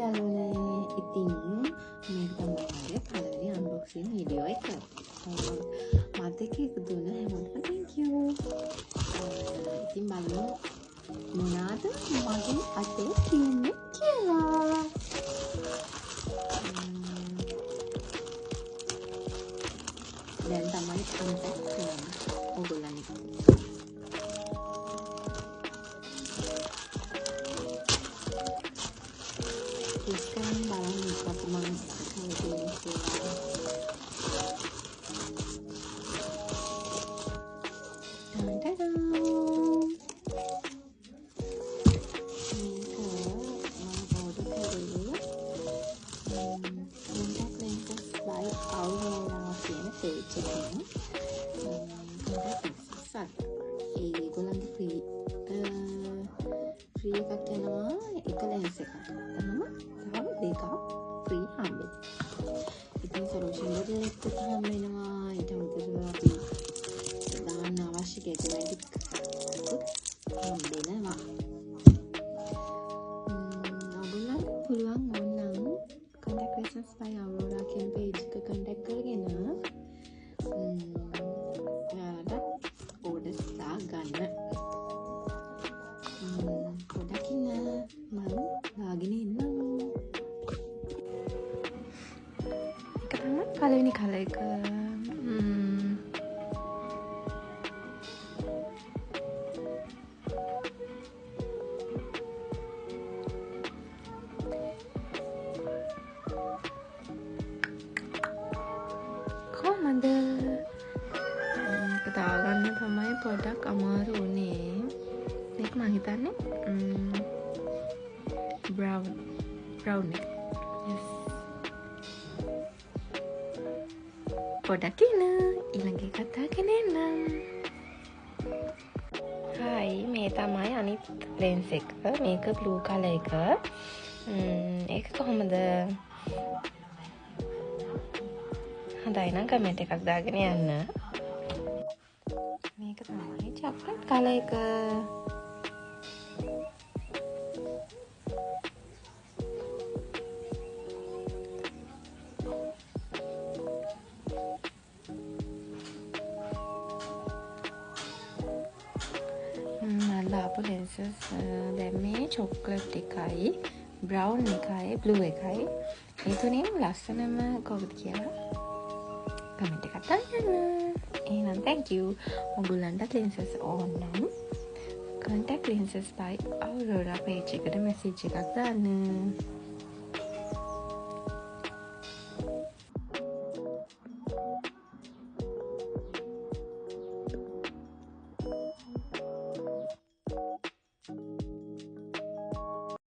යාළුවනේ ඉතින් මේක තමයි මගේ පළවෙනි අන්බොක්සින් වීඩියෝ එක. මාත් එක්ක එකතු වුණ හැමෝටම thank you. ඉතින් බලමු මොනවාද මගේ අතේ තියෙන්නේ කියලා. දැන් තමයි අන්පැක් කරන්නේ ඕගොල්ලන්ට. Sekarang barang bisa teman kalau free එකක් යනවා එක lens එකක් ගත්තම තව දෙකක් free හම්බෙනවා. ඉතින් solution එකත් හම්බ වෙනවා. ඊට අමතරව අපි දාන්න අවශ්‍ය cosmetic හම්බ වෙනවා. ඔයගොල්ලන්ට පුළුවන් ඕනනම් contact lenses by Aurora කියන page එක contact කරගෙන ඔයාලට orders දාගන්න. පළවෙනි කලර් එක කොහමද මේක දාගන්න තමයි පොඩක් අමාරු වුණේ. මේක මම හිතන්නේ brown එක. yes. පොඩක් ඊළඟ එකත් දාගෙන එන්නම්. හායි මේ තමයි අනිත් lens එක. මේක blue color එක. ඒක කොහොමද? හොඳයි නම් කමෙන්ට් එකක් දාගෙන යන්න. මේක තමයි chocolate color එක. දාපු lenses දැන් මේ chocolate එකයි brown එකයි blue එකයි මේ තුනෙන් ලස්සනම කවුද කියලා කමෙන්ට් එකක් දාන්න. එහෙනම් thank you. ඔයගොල්ලන්ට lenses ඕන නම් contact lenses by Aurora page එකට message එකක් දාන්න.